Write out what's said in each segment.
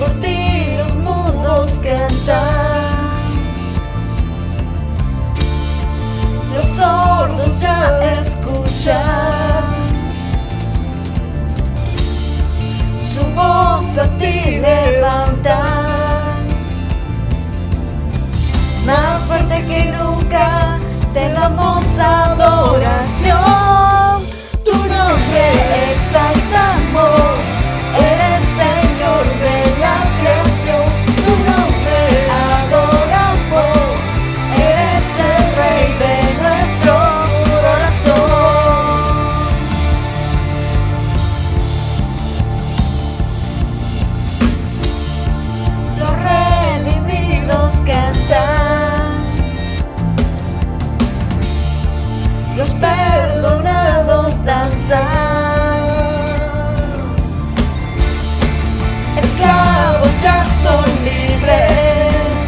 Por ti los mundos cantan, los sordos ya escuchan su voz a ti levantan. Más fuerte que nunca te damos adoración. Tu nombre exaltamos, eres Señor de la creación. Tu nombre adoramos, eres el Rey de nuestro corazón. Los redimidos cantan, los perdonados danzan. Esclavos ya son libres,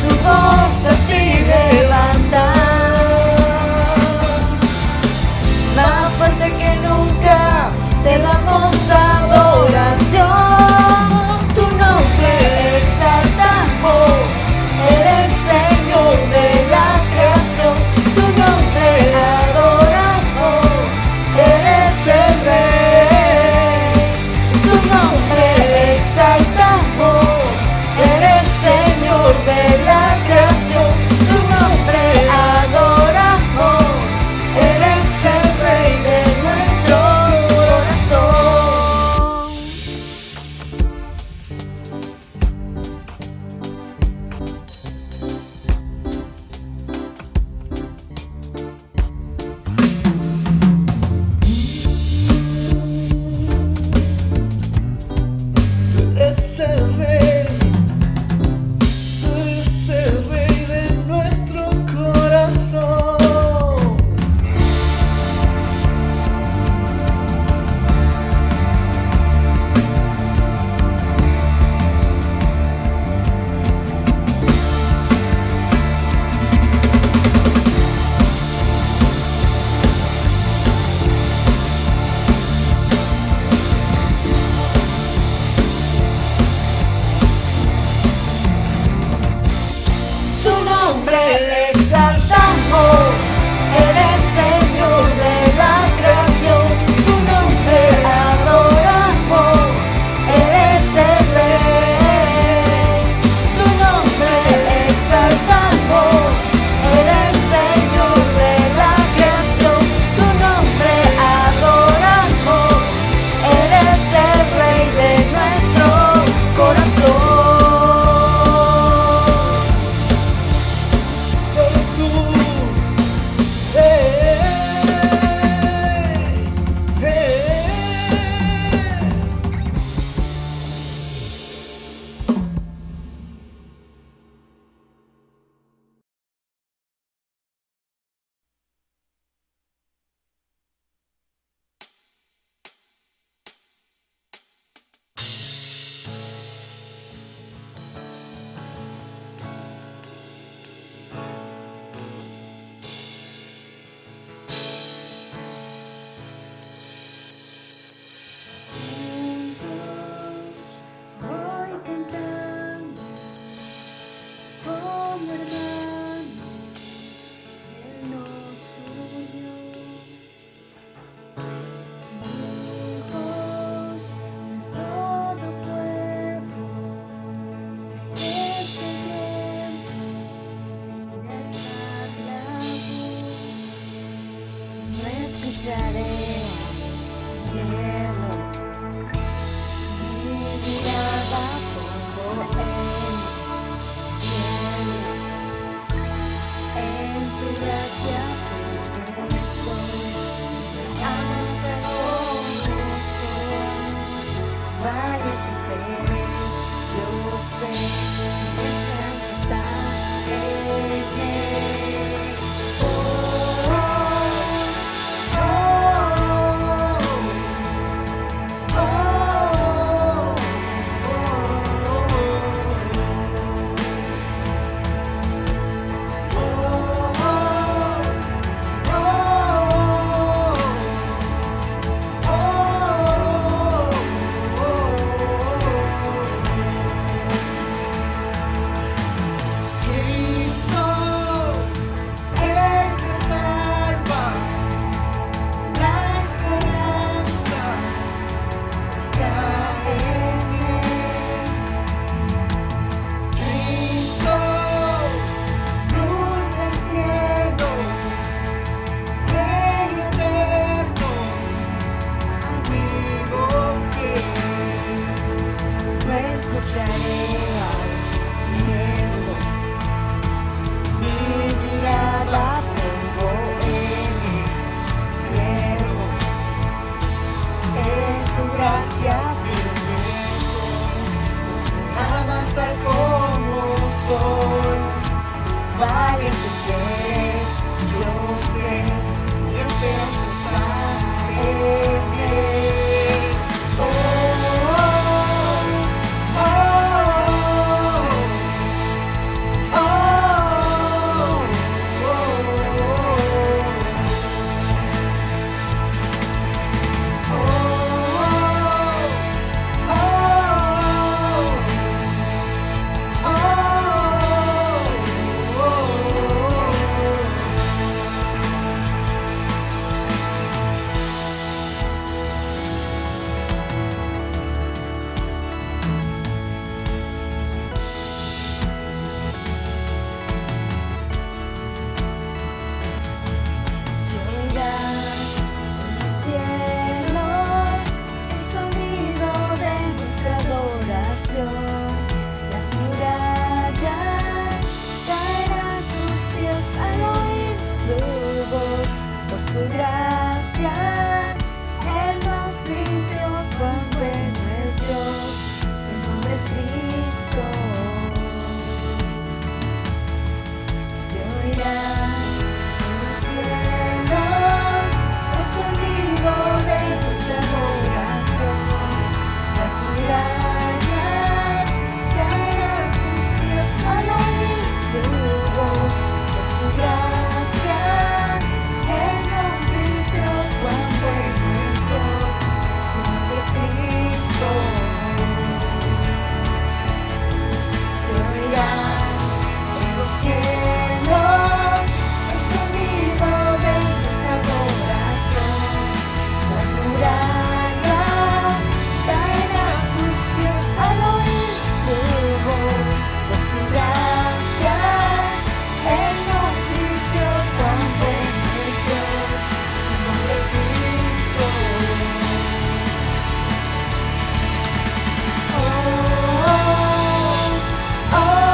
su voz a ti levantan. Más fuerte que nunca te damos adoración. Tu nombre exaltamos, eres Señor de la creación. Tu nombre adoramos, eres el Rey. Tu nombre exaltamos, eres Señor de la creación. Tu nombre adoramos, eres el Rey de nuestro corazón. Eres el Rey, tú eres el Rey de nuestro corazón. Tu nombre exaltamos, eres Señor de la creación. Tu nombre adoramos, eres el Rey. Tu nombre exaltamos, eres Señor de la creación. Tu nombre adoramos, eres el Rey de nuestro corazón. Solo tú, hey, hey. Hoy cantamos como hermanos, Él nos unió. Hijos de todo pueblo, este es el tiempo de esa labor. No escucharé miedo, mi mirada pongo en el cielo. En tu gracia todo estoy, hasta el vaya que sé, yo sé, descanso está en él. Oh, oh, oh. valiente sé, yo sé, mi esperanza está en él. Oh, oh, oh, oh, oh, su gracia, Él nos limpió, cuán bueno es Dios, su nombre es Cristo. Se oirá en los cielos el sonido de nuestra adoración, las murallas caerán sus pies al oír su voz, por su gracia. Cielos, el sonido de nuestra adoración, las murallas caerán a sus pies al oír su voz, por su gracia, Él nos limpió, cuán bueno es Dios, su nombre es Cristo. Oh, oh, oh.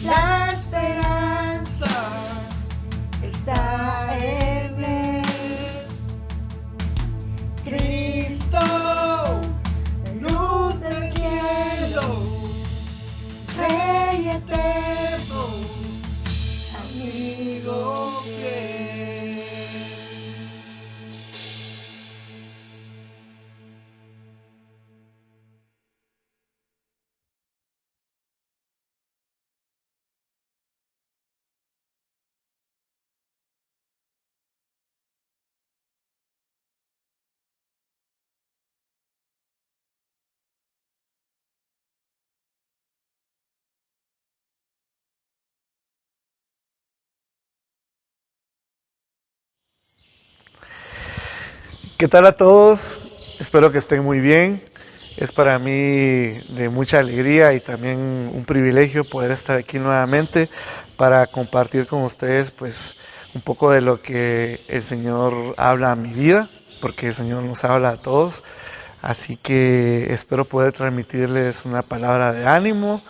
La esperanza está en él. Cristo, luz del cielo, Rey eterno, amigo fiel. ¿Qué tal a todos? Espero que estén muy bien. Es para mí de mucha alegría y también un privilegio poder estar aquí nuevamente para compartir con ustedes pues un poco de lo que el Señor habla a mi vida, porque el Señor nos habla a todos. Así que espero poder transmitirles una palabra de ánimo,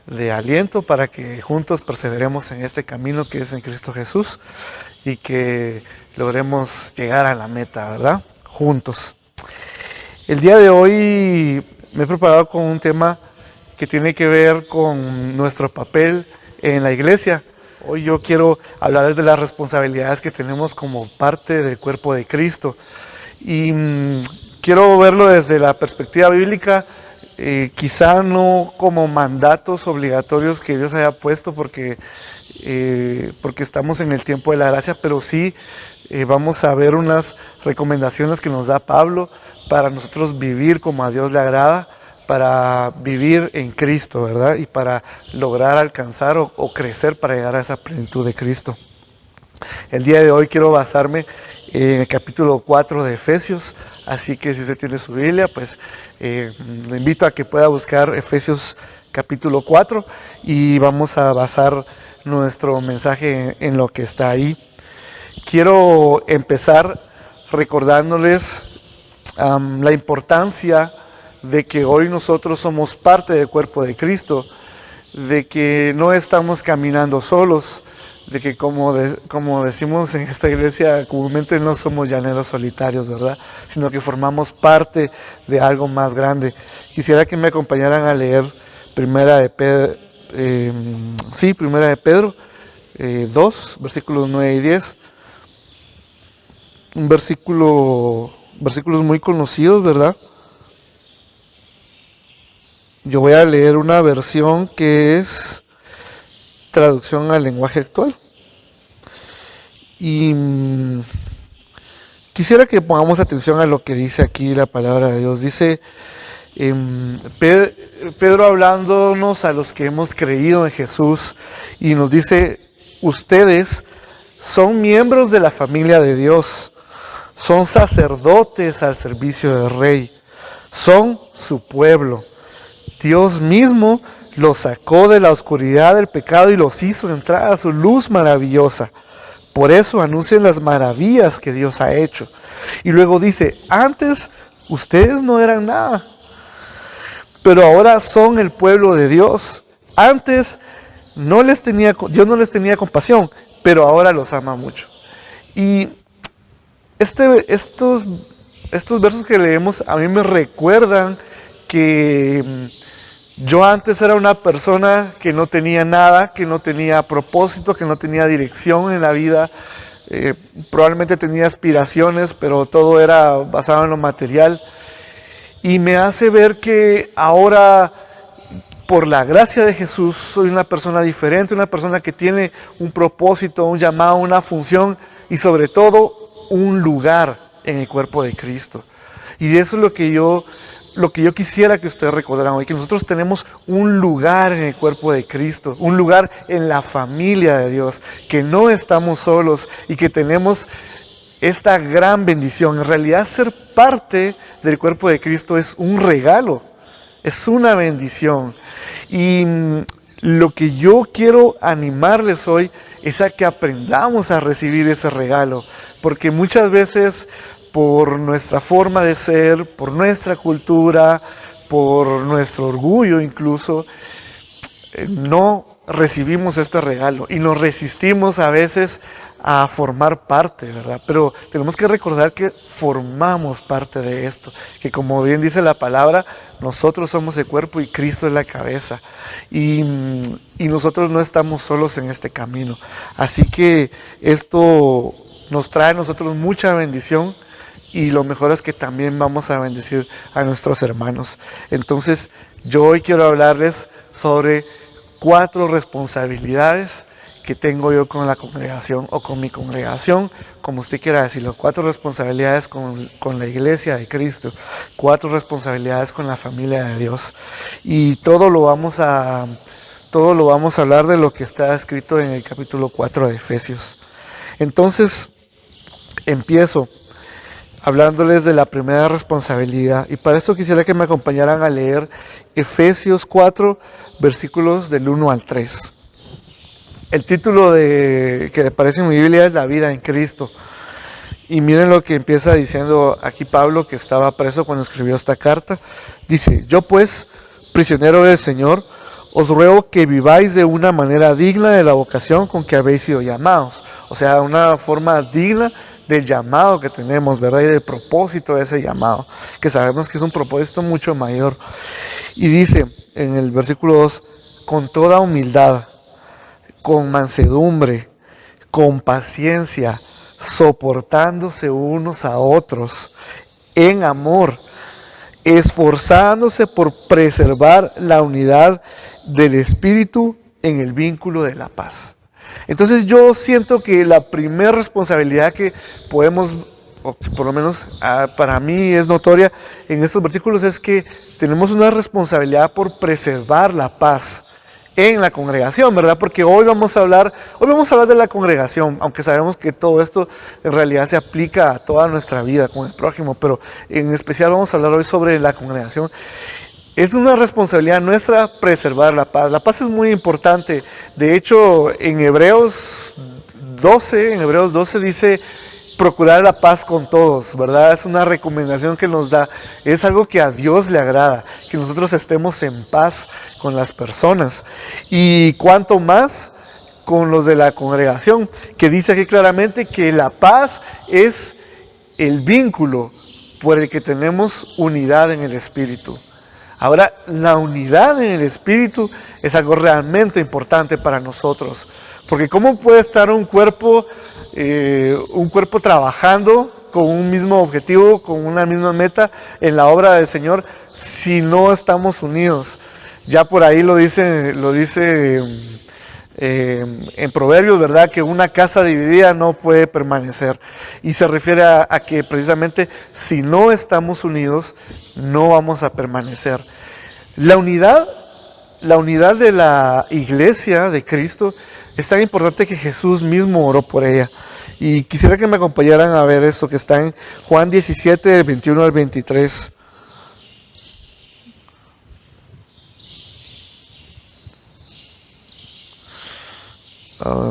de aliento para que juntos perseveremos en este camino que es en Cristo Jesús y que logremos llegar a la meta, ¿verdad? Juntos. El día de hoy me he preparado con un tema que tiene que ver con nuestro papel en la iglesia. Hoy yo quiero hablarles de las responsabilidades que tenemos como parte del cuerpo de Cristo. Y quiero verlo desde la perspectiva bíblica quizá no como mandatos obligatorios que Dios haya puesto porque estamos en el tiempo de la gracia, pero sí vamos a ver unas recomendaciones que nos da Pablo para nosotros vivir como a Dios le agrada, para vivir en Cristo, ¿verdad? Y para lograr alcanzar o crecer para llegar a esa plenitud de Cristo. El día de hoy quiero basarme en el capítulo 4 de Efesios, así que si usted tiene su Biblia, pues le invito a que pueda buscar Efesios capítulo 4 y vamos a basar nuestro mensaje en lo que está ahí. Quiero empezar recordándoles la importancia de que hoy nosotros somos parte del cuerpo de Cristo, de que no estamos caminando solos, de que como decimos en esta iglesia, comúnmente no somos llaneros solitarios, ¿verdad? Sino que formamos parte de algo más grande. Quisiera que me acompañaran a leer Primera de Pedro 2, versículos 9 y 10. Versículos muy conocidos, ¿verdad? Yo voy a leer una versión que es traducción al lenguaje actual. Y quisiera que pongamos atención a lo que dice aquí la palabra de Dios. Dice Pedro hablándonos a los que hemos creído en Jesús y nos dice: ustedes son miembros de la familia de Dios, son sacerdotes al servicio del Rey, son su pueblo. Dios mismo los sacó de la oscuridad del pecado y los hizo entrar a su luz maravillosa. Por eso anuncian las maravillas que Dios ha hecho. Y luego dice: antes ustedes no eran nada, pero ahora son el pueblo de Dios. Antes Dios no les tenía compasión, pero ahora los ama mucho. Y estos versos que leemos a mí me recuerdan que yo antes era una persona que no tenía nada, que no tenía propósito, que no tenía dirección en la vida. Probablemente tenía aspiraciones, pero todo era basado en lo material. Y me hace ver que ahora, por la gracia de Jesús, soy una persona diferente, una persona que tiene un propósito, un llamado, una función y sobre todo un lugar en el cuerpo de Cristo. Y eso es lo que yo quisiera que ustedes recordaran hoy, que nosotros tenemos un lugar en el cuerpo de Cristo, un lugar en la familia de Dios, que no estamos solos y que tenemos esta gran bendición. En realidad, ser parte del cuerpo de Cristo es un regalo, es una bendición. Y lo que yo quiero animarles hoy es a que aprendamos a recibir ese regalo, porque muchas veces, por nuestra forma de ser, por nuestra cultura, por nuestro orgullo incluso, no recibimos este regalo y nos resistimos a veces a formar parte, ¿verdad? Pero tenemos que recordar que formamos parte de esto, que como bien dice la palabra, nosotros somos el cuerpo y Cristo es la cabeza, y nosotros no estamos solos en este camino. Así que esto nos trae a nosotros mucha bendición, y lo mejor es que también vamos a bendecir a nuestros hermanos. Entonces, yo hoy quiero hablarles sobre 4 responsabilidades que tengo yo con la congregación o con mi congregación, como usted quiera decirlo. 4 responsabilidades con la iglesia de Cristo, 4 responsabilidades con la familia de Dios. Y todo lo vamos a hablar de lo que está escrito en el capítulo 4 de Efesios. Entonces, empiezo hablándoles de la primera responsabilidad, y para esto quisiera que me acompañaran a leer Efesios 4, versículos del 1 al 3. El título que aparece en mi Biblia es La vida en Cristo, y miren lo que empieza diciendo aquí Pablo, que estaba preso cuando escribió esta carta. Dice: yo pues, prisionero del Señor, os ruego que viváis de una manera digna de la vocación con que habéis sido llamados. O sea, una forma digna del llamado que tenemos, ¿verdad? Y del propósito de ese llamado, que sabemos que es un propósito mucho mayor. Y dice en el versículo 2: con toda humildad, con mansedumbre, con paciencia, soportándose unos a otros en amor, esforzándose por preservar la unidad del espíritu en el vínculo de la paz. Entonces yo siento que la primera responsabilidad que podemos, o que por lo menos para mí es notoria en estos versículos, es que tenemos una responsabilidad por preservar la paz en la congregación, ¿verdad? Porque hoy vamos a hablar de la congregación, aunque sabemos que todo esto en realidad se aplica a toda nuestra vida con el prójimo, pero en especial vamos a hablar hoy sobre la congregación. Es una responsabilidad nuestra preservar la paz. La paz es muy importante. De hecho, en Hebreos 12 dice procurar la paz con todos, ¿verdad? Es una recomendación que nos da. Es algo que a Dios le agrada, que nosotros estemos en paz con las personas. Y cuanto más con los de la congregación, que dice aquí claramente que la paz es el vínculo por el que tenemos unidad en el Espíritu. Ahora, la unidad en el Espíritu es algo realmente importante para nosotros. Porque ¿cómo puede estar un cuerpo trabajando con un mismo objetivo, con una misma meta en la obra del Señor si no estamos unidos? Ya por ahí lo dice en Proverbios, ¿verdad? Que una casa dividida no puede permanecer. Y se refiere a que precisamente si no estamos unidos, no vamos a permanecer. La unidad de la iglesia de Cristo es tan importante que Jesús mismo oró por ella. Y quisiera que me acompañaran a ver esto que está en Juan 17, del 21 al 23.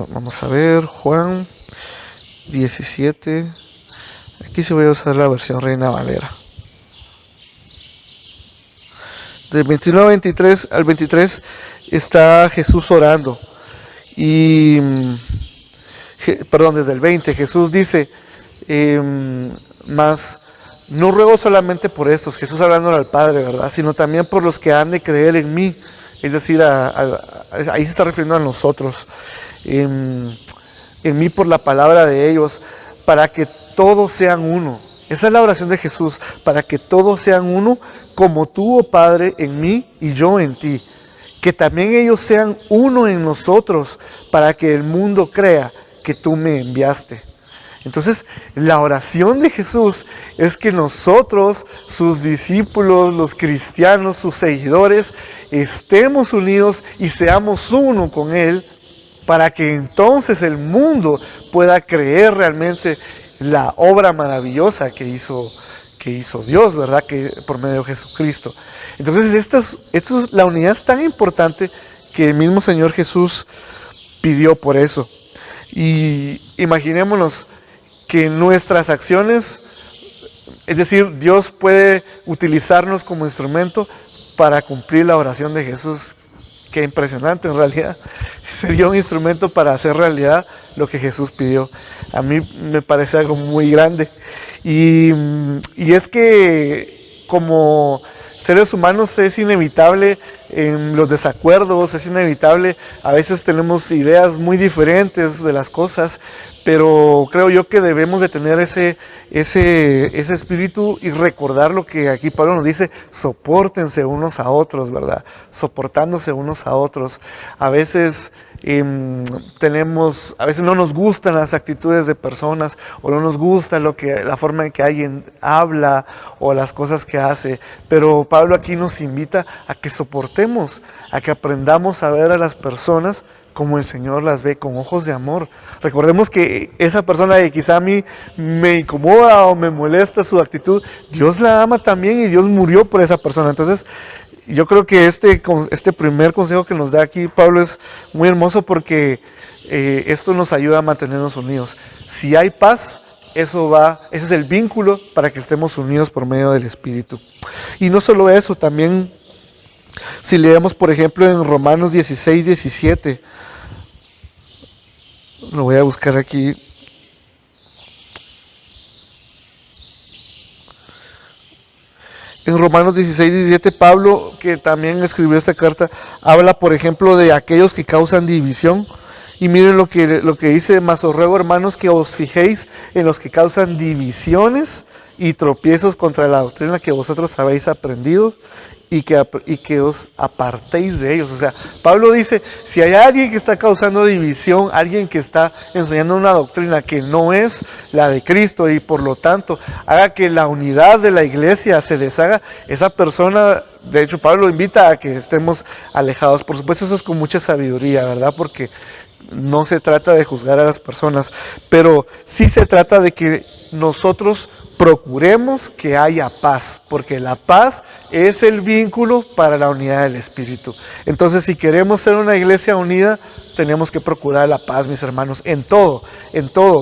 Vamos a ver, Juan 17. Aquí se voy a usar la versión Reina Valera. Del 21 al 23 está Jesús orando. Desde el 20, Jesús dice, mas no ruego solamente por estos, Jesús hablando al Padre, ¿verdad? Sino también por los que han de creer en mí. Es decir, ahí se está refiriendo a nosotros. En mí por la palabra de ellos, para que todos sean uno. Esa es la oración de Jesús, para que todos sean uno, como tú, oh Padre, en mí y yo en ti. Que también ellos sean uno en nosotros, para que el mundo crea que tú me enviaste. Entonces, la oración de Jesús es que nosotros, sus discípulos, los cristianos, sus seguidores, estemos unidos y seamos uno con Él, para que entonces el mundo pueda creer realmente la obra maravillosa que hizo Dios, ¿verdad? Que por medio de Jesucristo. Entonces, la unidad es tan importante que el mismo Señor Jesús pidió por eso. Y imaginémonos que nuestras acciones, es decir, Dios puede utilizarnos como instrumento para cumplir la oración de Jesús. Qué impresionante en realidad. Sería un instrumento para hacer realidad lo que Jesús pidió. A mí me parece algo muy grande. Y es que como seres humanos es inevitable en los desacuerdos, es inevitable, a veces tenemos ideas muy diferentes de las cosas, pero creo yo que debemos de tener ese espíritu y recordar lo que aquí Pablo nos dice: sopórtense unos a otros, ¿verdad? Soportándose unos a otros. A veces a veces no nos gustan las actitudes de personas, o no nos gusta la forma en que alguien habla o las cosas que hace, pero Pablo aquí nos invita a que soportemos, a que aprendamos a ver a las personas como el Señor las ve, con ojos de amor. Recordemos que esa persona que quizá a mí me incomoda o me molesta su actitud, Dios la ama también y Dios murió por esa persona. Entonces, yo creo que este primer consejo que nos da aquí Pablo es muy hermoso, porque esto nos ayuda a mantenernos unidos. Si hay paz, ese es el vínculo para que estemos unidos por medio del Espíritu. Y no solo eso, también si leemos por ejemplo en Romanos 16, 17, lo voy a buscar aquí. En Romanos 16, 17, Pablo, que también escribió esta carta, habla, por ejemplo, de aquellos que causan división. Y miren lo que dice: mas os ruego, hermanos, que os fijéis en los que causan divisiones y tropiezos contra la doctrina que vosotros habéis aprendido y que os apartéis de ellos. O sea, Pablo dice, si hay alguien que está causando división, alguien que está enseñando una doctrina que no es la de Cristo y por lo tanto haga que la unidad de la iglesia se deshaga, esa persona, de hecho Pablo invita a que estemos alejados. Por supuesto eso es con mucha sabiduría, ¿verdad? Porque no se trata de juzgar a las personas, pero sí se trata de que nosotros procuremos que haya paz, porque la paz es el vínculo para la unidad del Espíritu. Entonces, si queremos ser una iglesia unida, tenemos que procurar la paz, mis hermanos, en todo,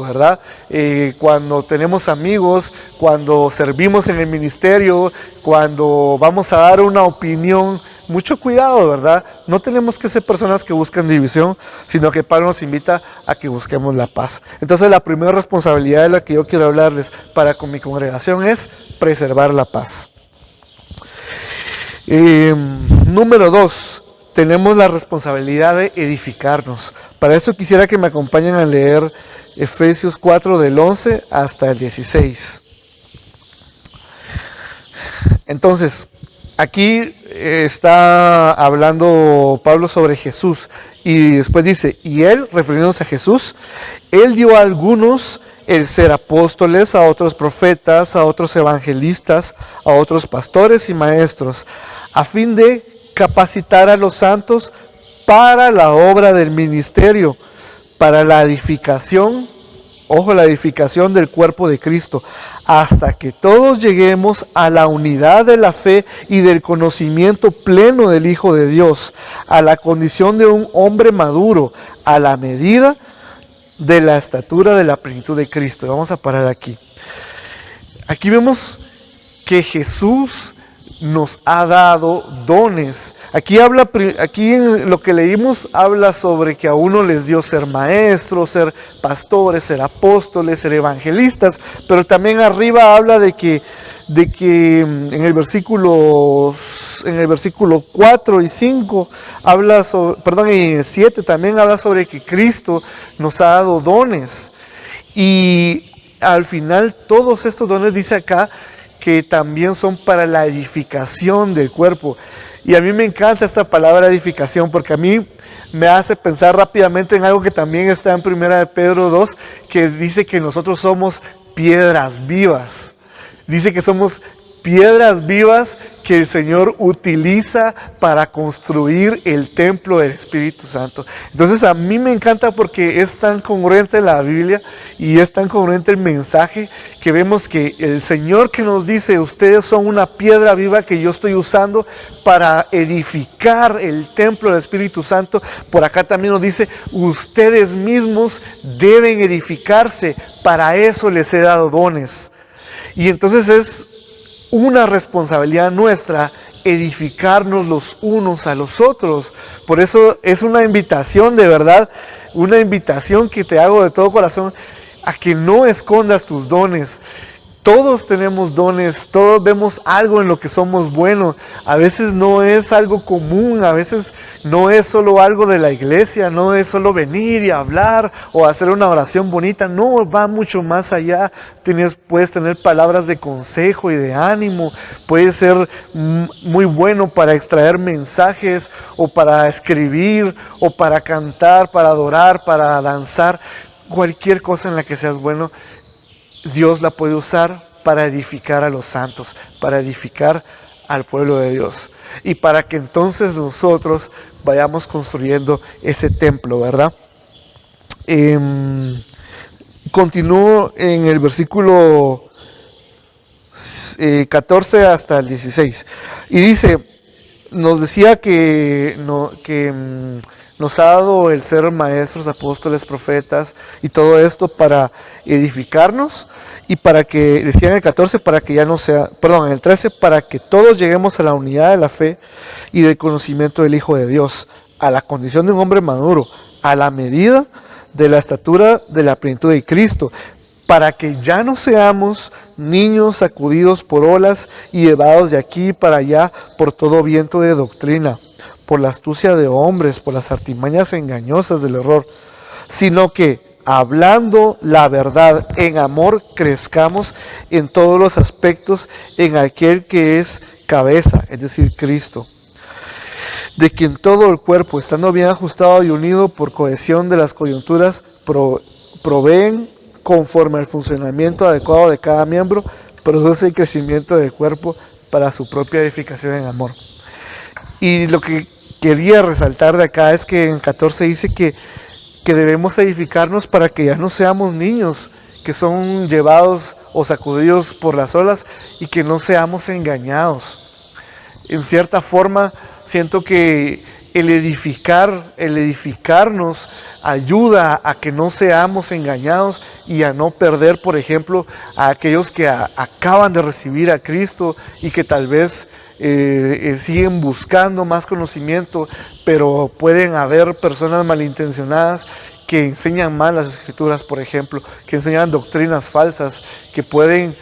¿verdad? Cuando tenemos amigos, cuando servimos en el ministerio, cuando vamos a dar una opinión, mucho cuidado, ¿verdad? No tenemos que ser personas que buscan división, sino que Pablo nos invita a que busquemos la paz. Entonces la primera responsabilidad de la que yo quiero hablarles para con mi congregación es preservar la paz. Número 2, tenemos la responsabilidad de edificarnos. Para eso quisiera que me acompañen a leer Efesios 4 del 11 hasta el 16. Entonces, aquí está hablando Pablo sobre Jesús y después dice, y él, refiriéndose a Jesús, él dio a algunos el ser apóstoles, a otros profetas, a otros evangelistas, a otros pastores y maestros, a fin de capacitar a los santos para la obra del ministerio, para la edificación, ojo, la edificación del cuerpo de Cristo, hasta que todos lleguemos a la unidad de la fe y del conocimiento pleno del Hijo de Dios, a la condición de un hombre maduro, a la medida de la estatura de la plenitud de Cristo. Vamos a parar aquí. Aquí vemos que Jesús nos ha dado dones. Aquí en lo que leímos habla sobre que a uno les dio ser maestros, ser pastores, ser apóstoles, ser evangelistas, pero también arriba habla de que en el versículo 4 y 5 habla sobre, perdón, en el 7 también habla sobre que Cristo nos ha dado dones. Y al final todos estos dones dice acá que también son para la edificación del cuerpo. Y a mí me encanta esta palabra edificación porque a mí me hace pensar rápidamente en algo que también está en 1 de Pedro 2, que dice que nosotros somos piedras vivas. Dice que somos piedras vivas que el Señor utiliza para construir el templo del Espíritu Santo. Entonces a mí me encanta porque es tan congruente la Biblia y es tan congruente el mensaje que vemos que el Señor que nos dice, ustedes son una piedra viva que yo estoy usando para edificar el templo del Espíritu Santo. Por acá también nos dice, ustedes mismos deben edificarse, para eso les he dado dones. Y entonces es una responsabilidad nuestra edificarnos los unos a los otros. Por eso es una invitación de verdad, una invitación que te hago de todo corazón a que no escondas tus dones. Todos tenemos dones, todos vemos algo en lo que somos buenos. A veces no es algo común, a veces no es solo algo de la iglesia, no es solo venir y hablar o hacer una oración bonita. No, va mucho más allá. Puedes tener palabras de consejo y de ánimo. Puedes ser muy bueno para extraer mensajes o para escribir o para cantar, para adorar, para danzar. Cualquier cosa en la que seas bueno, Dios la puede usar para edificar a los santos, para edificar al pueblo de Dios. Y para que entonces nosotros vayamos construyendo ese templo, ¿verdad? Continúo en el versículo 14 hasta el 16. Y dice, nos decía que nos ha dado el ser maestros, apóstoles, profetas y todo esto para edificarnos y para que, decía en el 14, para que ya no sea, perdón, en el 13, para que todos lleguemos a la unidad de la fe y del conocimiento del Hijo de Dios, a la condición de un hombre maduro, a la medida de la estatura de la plenitud de Cristo, para que ya no seamos niños sacudidos por olas y llevados de aquí para allá por todo viento de doctrina, por la astucia de hombres, por las artimañas engañosas del error, sino que hablando la verdad en amor, crezcamos en todos los aspectos en aquel que es cabeza, es decir, Cristo, de quien todo el cuerpo, estando bien ajustado y unido por cohesión de las coyunturas, proveen conforme al funcionamiento adecuado de cada miembro, produce el crecimiento del cuerpo para su propia edificación en amor. Y lo que quería resaltar de acá es que en 14 dice que debemos edificarnos para que ya no seamos niños que son llevados o sacudidos por las olas y que no seamos engañados. En cierta forma, siento que el edificarnos ayuda a que no seamos engañados y a no perder, por ejemplo, a aquellos que acaban de recibir a Cristo y que tal vez siguen buscando más conocimiento, pero pueden haber personas malintencionadas que enseñan mal las escrituras, por ejemplo, que enseñan doctrinas falsas que pueden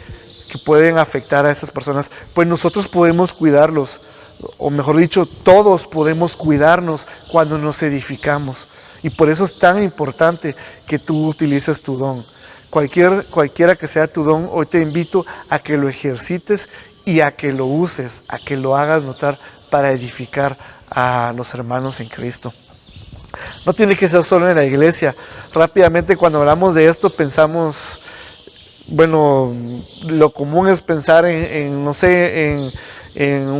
afectar a esas personas. Pues nosotros podemos cuidarlos, o mejor dicho, todos podemos cuidarnos cuando nos edificamos. Y por eso es tan importante que tú utilices tu don. Cualquiera que sea tu don, hoy te invito a que lo ejercites y a que lo uses, a que lo hagas notar para edificar a los hermanos en Cristo. No tiene que ser solo en la iglesia. Rápidamente cuando hablamos de esto pensamos, bueno, lo común es pensar en un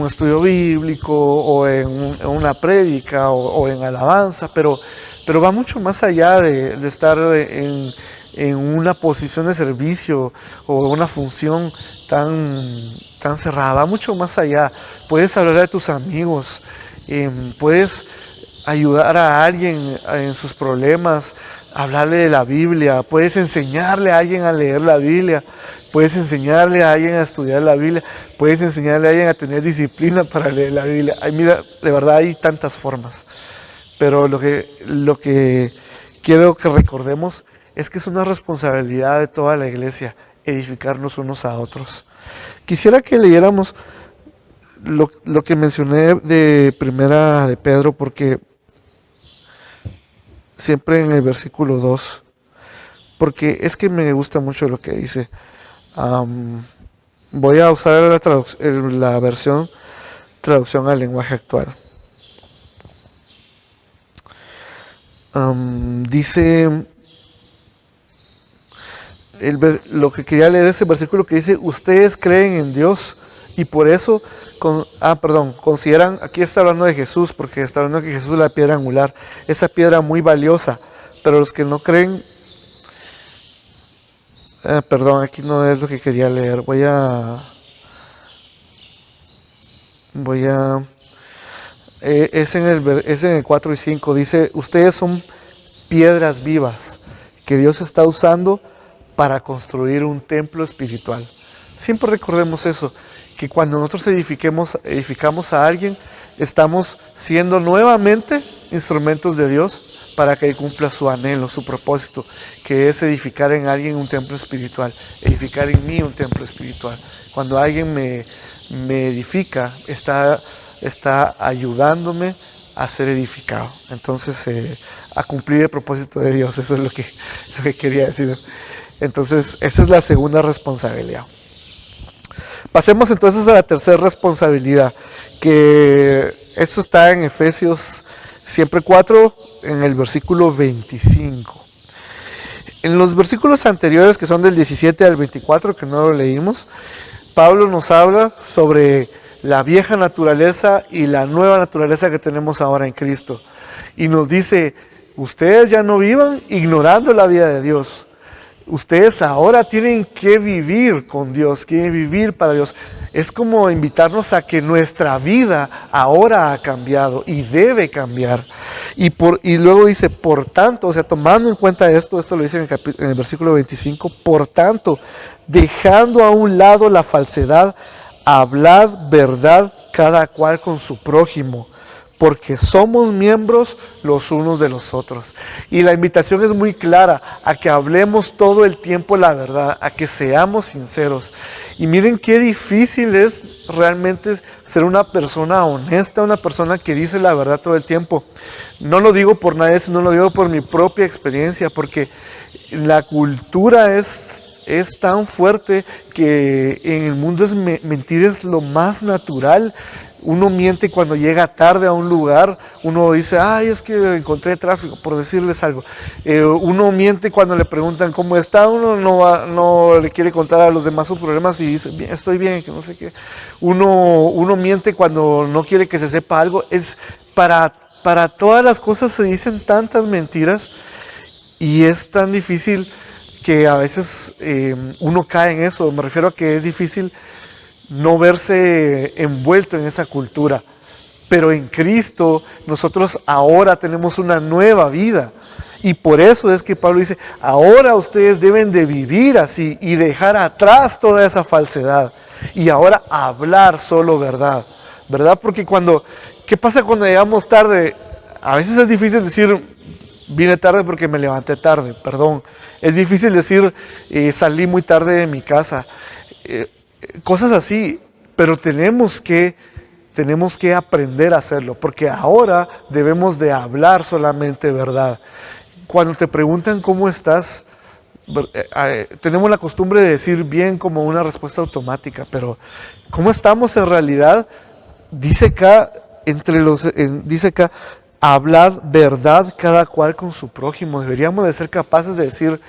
estudio bíblico o en una prédica o en alabanza, pero va mucho más allá de estar en una posición de servicio o una función tan cerrada, va mucho más allá. Puedes hablar de tus amigos, puedes ayudar a alguien en sus problemas, hablarle de la Biblia, puedes enseñarle a alguien a leer la Biblia, puedes enseñarle a alguien a estudiar la Biblia, puedes enseñarle a alguien a tener disciplina para leer la Biblia. Ay, mira, de verdad hay tantas formas, pero lo que quiero que recordemos es que es una responsabilidad de toda la iglesia edificarnos unos a otros. Quisiera que leyéramos lo que mencioné de primera de Pedro, porque siempre en el versículo 2, porque es que me gusta mucho lo que dice. Voy a usar la versión traducción al lenguaje actual. Dice, lo que quería leer es el versículo que dice: ustedes creen en Dios y por eso consideran, aquí está hablando de Jesús, porque está hablando de que Jesús es la piedra angular, esa piedra muy valiosa, pero los que no creen, aquí no es lo que quería leer, es en el 4 y 5, dice: ustedes son piedras vivas que Dios está usando para construir un templo espiritual. Siempre recordemos eso, que cuando nosotros edificamos a alguien, estamos siendo nuevamente instrumentos de Dios para que Él cumpla su anhelo, su propósito, que es edificar en alguien un templo espiritual, edificar en mí un templo espiritual. Cuando alguien me edifica, está ayudándome a ser edificado. Entonces, a cumplir el propósito de Dios, eso es lo que quería decir. Entonces, esa es la segunda responsabilidad. Pasemos entonces a la tercera responsabilidad, que esto está en Efesios siempre 4, en el versículo 25. En los versículos anteriores, que son del 17 al 24, que no lo leímos, Pablo nos habla sobre la vieja naturaleza y la nueva naturaleza que tenemos ahora en Cristo. Y nos dice: ustedes ya no vivan ignorando la vida de Dios. Ustedes ahora tienen que vivir con Dios, quieren vivir para Dios. Es como invitarnos a que nuestra vida ahora ha cambiado y debe cambiar. Y luego dice: por tanto, o sea, tomando en cuenta esto lo dice en el versículo 25, por tanto, dejando a un lado la falsedad, hablad verdad cada cual con su prójimo, porque somos miembros los unos de los otros. Y la invitación es muy clara, a que hablemos todo el tiempo la verdad, a que seamos sinceros. Y miren qué difícil es realmente ser una persona honesta, una persona que dice la verdad todo el tiempo. No lo digo por nadie, sino lo digo por mi propia experiencia, porque la cultura es tan fuerte que en el mundo mentir es lo más natural. Uno miente cuando llega tarde a un lugar, uno dice, ay, es que encontré tráfico, por decirles algo. Uno miente cuando le preguntan cómo está, uno no le quiere contar a los demás sus problemas y dice, bien, estoy bien, que no sé qué. Uno miente cuando no quiere que se sepa algo. Es para todas las cosas se dicen tantas mentiras y es tan difícil que a veces uno cae en eso. Me refiero a que es difícil no verse envuelto en esa cultura. Pero en Cristo nosotros ahora tenemos una nueva vida. Y por eso es que Pablo dice, ahora ustedes deben de vivir así y dejar atrás toda esa falsedad. Y ahora hablar solo verdad. ¿Verdad? Porque ¿qué pasa cuando llegamos tarde? A veces es difícil decir, vine tarde porque me levanté tarde, perdón. Es difícil decir, salí muy tarde de mi casa. Cosas así, pero tenemos que aprender a hacerlo, porque ahora debemos de hablar solamente verdad. Cuando te preguntan cómo estás, tenemos la costumbre de decir bien como una respuesta automática, pero ¿cómo estamos en realidad? Dice acá, hablad verdad cada cual con su prójimo. Deberíamos de ser capaces de decir,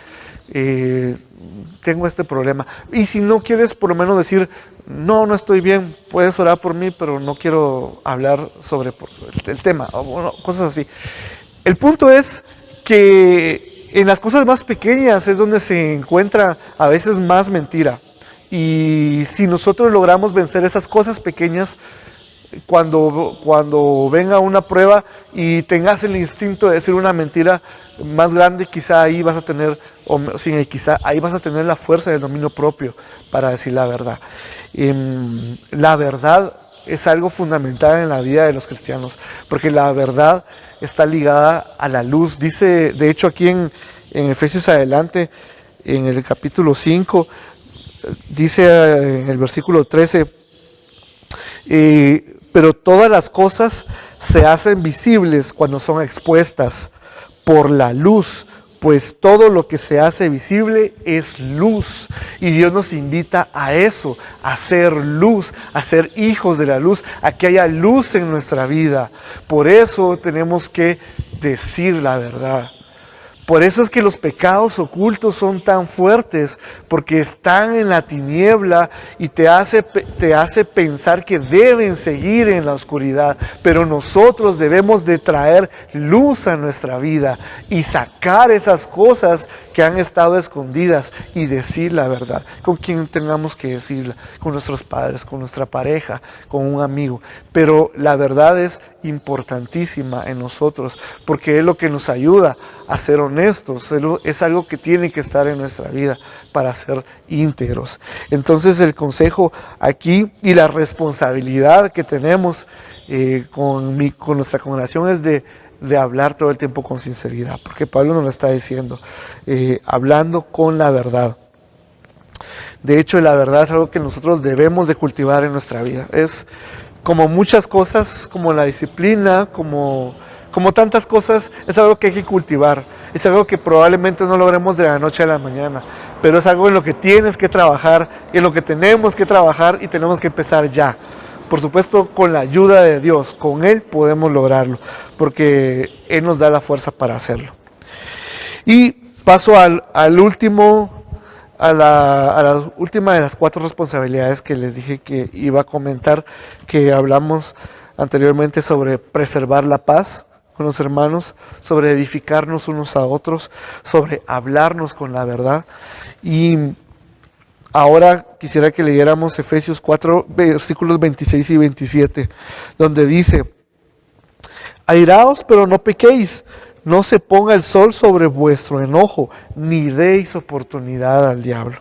tengo este problema. Y si no quieres por lo menos decir, no estoy bien, puedes orar por mí, pero no quiero hablar sobre el tema, o bueno, cosas así. El punto es que en las cosas más pequeñas es donde se encuentra a veces más mentira. Y si nosotros logramos vencer esas cosas pequeñas, cuando venga una prueba y tengas el instinto de decir una mentira más grande, quizá ahí vas a tener, quizá ahí vas a tener la fuerza del dominio propio para decir la verdad. La verdad es algo fundamental en la vida de los cristianos, porque la verdad está ligada a la luz. Dice, de hecho aquí en Efesios adelante, en el capítulo 5, dice en el versículo 13, pero todas las cosas se hacen visibles cuando son expuestas por la luz, pues todo lo que se hace visible es luz. Y Dios nos invita a eso, a ser luz, a ser hijos de la luz, a que haya luz en nuestra vida. Por eso tenemos que decir la verdad. Por eso es que los pecados ocultos son tan fuertes, porque están en la tiniebla y te hace pensar que deben seguir en la oscuridad. Pero nosotros debemos de traer luz a nuestra vida y sacar esas cosas que han estado escondidas y decir la verdad. Con quien tengamos que decirla, con nuestros padres, con nuestra pareja, con un amigo. Pero la verdad es importantísima en nosotros, porque es lo que nos ayuda a ser honestos, es algo que tiene que estar en nuestra vida para ser íntegros. Entonces el consejo aquí y la responsabilidad que tenemos con nuestra congregación es de hablar todo el tiempo con sinceridad, porque Pablo nos lo está diciendo, hablando con la verdad. De hecho, la verdad es algo que nosotros debemos de cultivar en nuestra vida. Es como muchas cosas, como la disciplina, como tantas cosas, es algo que hay que cultivar. Es algo que probablemente no logremos de la noche a la mañana, pero es algo en lo que tienes que trabajar, en lo que tenemos que trabajar y tenemos que empezar ya. Por supuesto, con la ayuda de Dios, con Él podemos lograrlo, porque Él nos da la fuerza para hacerlo. Y paso al último, a la última de las 4 responsabilidades que les dije que iba a comentar, que hablamos anteriormente sobre preservar la paz con los hermanos, sobre edificarnos unos a otros, sobre hablarnos con la verdad. Y ahora quisiera que leyéramos Efesios 4, versículos 26 y 27, donde dice: airaos, pero no pequéis, no se ponga el sol sobre vuestro enojo, ni deis oportunidad al diablo.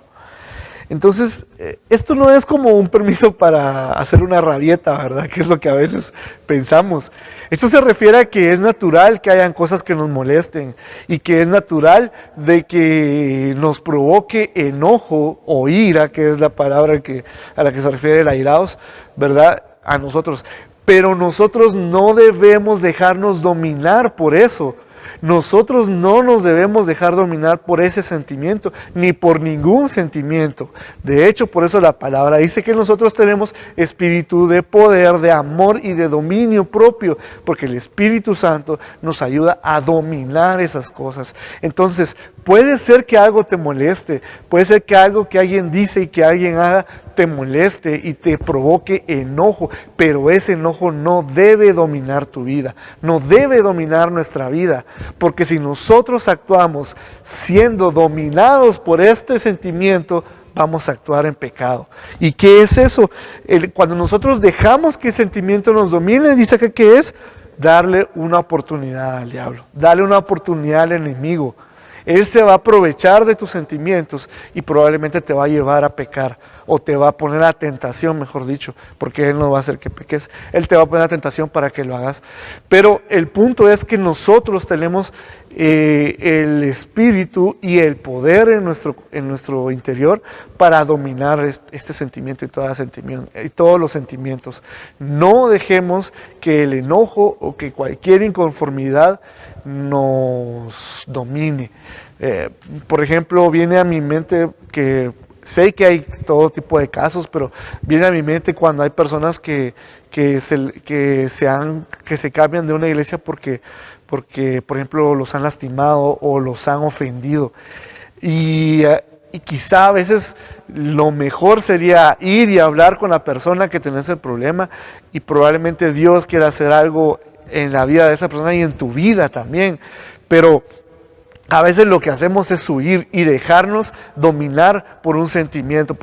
Entonces, esto no es como un permiso para hacer una rabieta, ¿verdad? Que es lo que a veces pensamos. Esto se refiere a que es natural que hayan cosas que nos molesten y que es natural de que nos provoque enojo o ira, que es la palabra a la que se refiere el airaos, ¿verdad? A nosotros. Pero nosotros no debemos dejarnos dominar por eso. Nosotros no nos debemos dejar dominar por ese sentimiento, ni por ningún sentimiento. De hecho, por eso la palabra dice que nosotros tenemos espíritu de poder, de amor y de dominio propio, porque el Espíritu Santo nos ayuda a dominar esas cosas. Entonces, puede ser que algo te moleste, puede ser que algo que alguien dice y que alguien haga te moleste y te provoque enojo, pero ese enojo no debe dominar tu vida, no debe dominar nuestra vida, porque si nosotros actuamos siendo dominados por este sentimiento, vamos a actuar en pecado. ¿Y qué es eso? Cuando nosotros dejamos que el sentimiento nos domine, dice que ¿qué es? Darle una oportunidad al diablo, darle una oportunidad al enemigo. Él se va a aprovechar de tus sentimientos y probablemente te va a llevar a pecar o te va a poner a tentación, mejor dicho, porque Él no va a hacer que peques. Él te va a poner a tentación para que lo hagas. Pero el punto es que nosotros tenemos el espíritu y el poder en nuestro interior para dominar este sentimiento y todos los sentimientos. No dejemos que el enojo o que cualquier inconformidad nos domine. Por ejemplo, viene a mi mente que sé que hay todo tipo de casos, pero viene a mi mente cuando hay personas que se cambian de una iglesia porque, por ejemplo, los han lastimado o los han ofendido. Y quizá a veces lo mejor sería ir y hablar con la persona que tenés el problema, y probablemente Dios quiera hacer algo en la vida de esa persona y en tu vida también. Pero a veces lo que hacemos es huir y dejarnos dominar por un sentimiento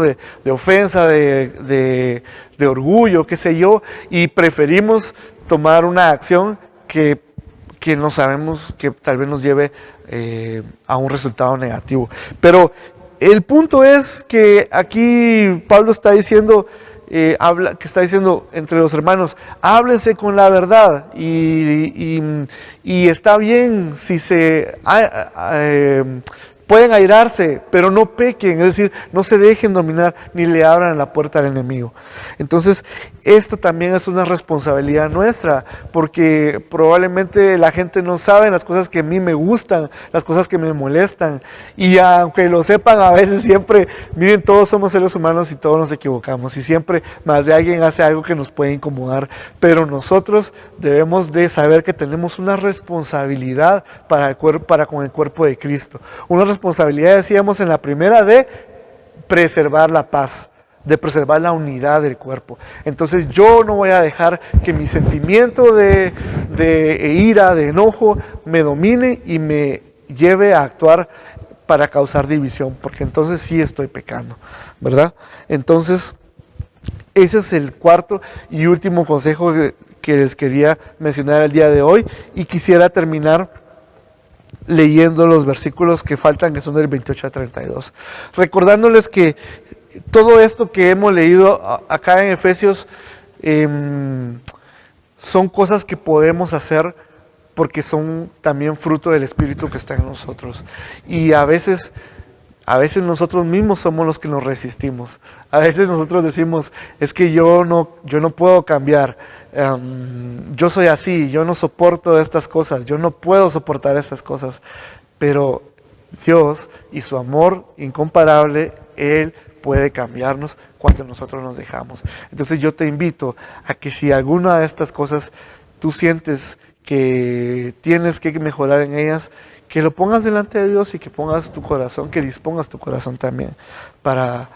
de ofensa, de orgullo, qué sé yo, y preferimos tomar una acción que no sabemos que tal vez nos lleve a un resultado negativo. Pero el punto es que aquí Pablo está diciendo, entre los hermanos, háblense con la verdad, y está bien si pueden airarse, pero no pequen, es decir, no se dejen dominar ni le abran la puerta al enemigo. Entonces, esto también es una responsabilidad nuestra, porque probablemente la gente no sabe las cosas que a mí me gustan, las cosas que me molestan, y aunque lo sepan, a veces siempre, miren, todos somos seres humanos y todos nos equivocamos, y siempre más de alguien hace algo que nos puede incomodar, pero nosotros debemos de saber que tenemos una responsabilidad para con el cuerpo de Cristo, una responsabilidad, decíamos en la primera, de preservar la paz, de preservar la unidad del cuerpo. Entonces yo no voy a dejar que mi sentimiento de ira, de enojo, me domine y me lleve a actuar para causar división, porque entonces sí estoy pecando, ¿verdad? Entonces, ese es el cuarto y último consejo que les quería mencionar el día de hoy, y quisiera terminar leyendo los versículos que faltan, que son del 28 al 32, recordándoles que todo esto que hemos leído acá en Efesios son cosas que podemos hacer porque son también fruto del Espíritu que está en nosotros, y a veces nosotros mismos somos los que nos resistimos. A veces nosotros decimos, es que yo no puedo cambiar, yo soy así, yo no soporto estas cosas, yo no puedo soportar estas cosas. Pero Dios y su amor incomparable, Él puede cambiarnos cuando nosotros nos dejamos. Entonces yo te invito a que si alguna de estas cosas tú sientes que tienes que mejorar en ellas, que lo pongas delante de Dios y que pongas tu corazón, que dispongas tu corazón también para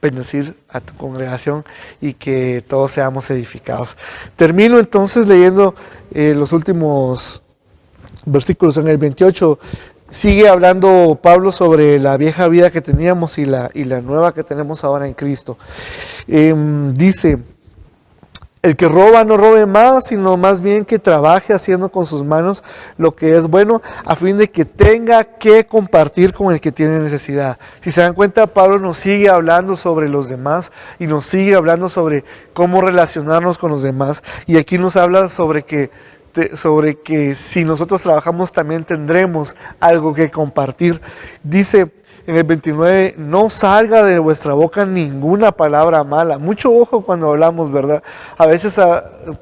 bendecir a tu congregación y que todos seamos edificados. Termino entonces leyendo los últimos versículos. En el 28 sigue hablando Pablo sobre la vieja vida que teníamos y la nueva que tenemos ahora en Cristo. Dice: El que roba no robe más, sino más bien que trabaje haciendo con sus manos lo que es bueno, a fin de que tenga que compartir con el que tiene necesidad. Si se dan cuenta, Pablo nos sigue hablando sobre los demás y nos sigue hablando sobre cómo relacionarnos con los demás. Y aquí nos habla sobre que si nosotros trabajamos también tendremos algo que compartir. Dice en el 29, no salga de vuestra boca ninguna palabra mala. Mucho ojo cuando hablamos, ¿verdad? A veces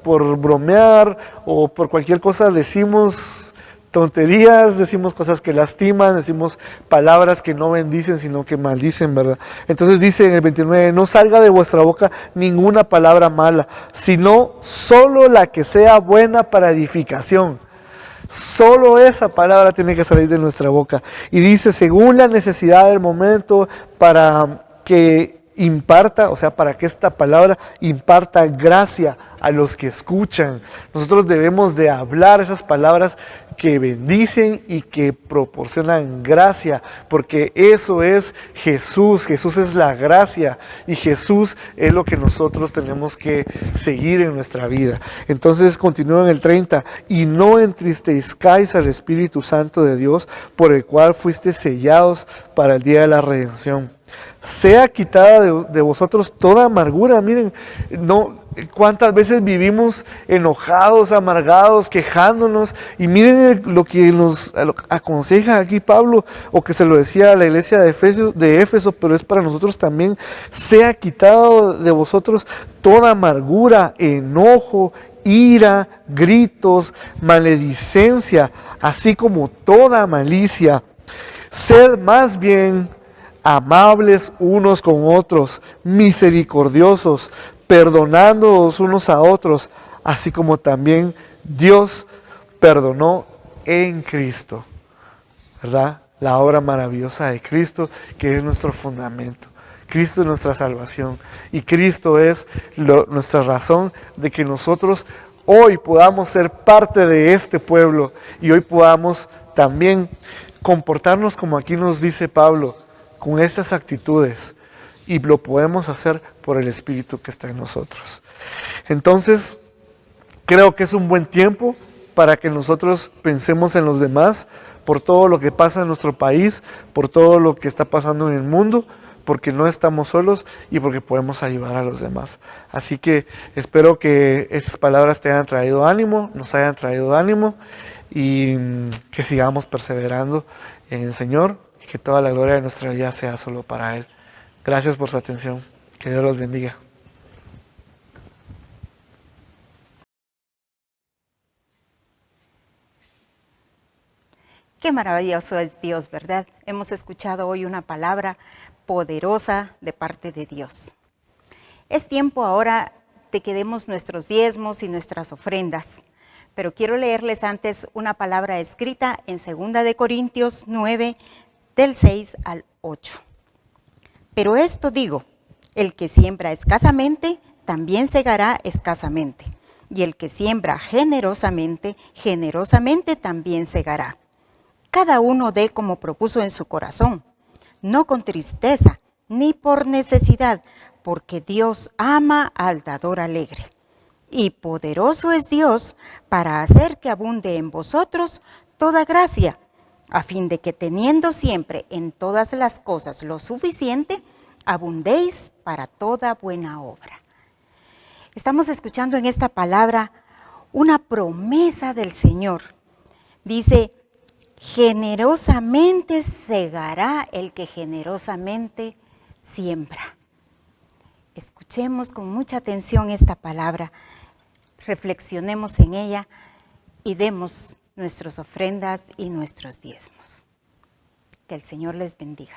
por bromear o por cualquier cosa decimos tonterías, decimos cosas que lastiman, decimos palabras que no bendicen, sino que maldicen, ¿verdad? Entonces dice en el 29, no salga de vuestra boca ninguna palabra mala, sino solo la que sea buena para edificación. Solo esa palabra tiene que salir de nuestra boca. Y dice, según la necesidad del momento, para que imparta, o sea, para que esta palabra imparta gracia a los que escuchan. Nosotros debemos de hablar esas palabras que bendicen y que proporcionan gracia, porque eso es Jesús. Jesús es la gracia y Jesús es lo que nosotros tenemos que seguir en nuestra vida. Entonces continúa en el 30, y no entristezcáis al Espíritu Santo de Dios, por el cual fuisteis sellados para el día de la redención. Sea quitada de vosotros toda amargura. Miren, cuántas veces vivimos enojados, amargados, quejándonos. Y miren lo que nos aconseja aquí Pablo, o que se lo decía a la iglesia de Éfeso, pero es para nosotros también. Sea quitado de vosotros toda amargura, enojo, ira, gritos, maledicencia, así como toda malicia. Sed más bien amables unos con otros, misericordiosos, perdonándoos unos a otros, así como también Dios perdonó en Cristo, ¿verdad? La obra maravillosa de Cristo, que es nuestro fundamento. Cristo es nuestra salvación y Cristo es nuestra razón de que nosotros hoy podamos ser parte de este pueblo y hoy podamos también comportarnos como aquí nos dice Pablo, con estas actitudes, y lo podemos hacer por el Espíritu que está en nosotros. Entonces, creo que es un buen tiempo para que nosotros pensemos en los demás, por todo lo que pasa en nuestro país, por todo lo que está pasando en el mundo, porque no estamos solos y porque podemos ayudar a los demás. Así que espero que estas palabras te hayan traído ánimo, nos hayan traído ánimo, y que sigamos perseverando en el Señor, y que toda la gloria de nuestra vida sea solo para Él. Gracias por su atención. Que Dios los bendiga. Qué maravilloso es Dios, ¿verdad? Hemos escuchado hoy una palabra poderosa de parte de Dios. Es tiempo ahora de que demos nuestros diezmos y nuestras ofrendas. Pero quiero leerles antes una palabra escrita en 2 de Corintios 9, del 6 al 8. Pero esto digo, el que siembra escasamente, también segará escasamente. Y el que siembra generosamente, generosamente también segará. Cada uno dé como propuso en su corazón, no con tristeza, ni por necesidad, porque Dios ama al dador alegre. Y poderoso es Dios para hacer que abunde en vosotros toda gracia, a fin de que teniendo siempre en todas las cosas lo suficiente, abundéis para toda buena obra. Estamos escuchando en esta palabra una promesa del Señor. Dice, generosamente segará el que generosamente siembra. Escuchemos con mucha atención esta palabra, reflexionemos en ella y demos nuestras ofrendas y nuestros diezmos. Que el Señor les bendiga.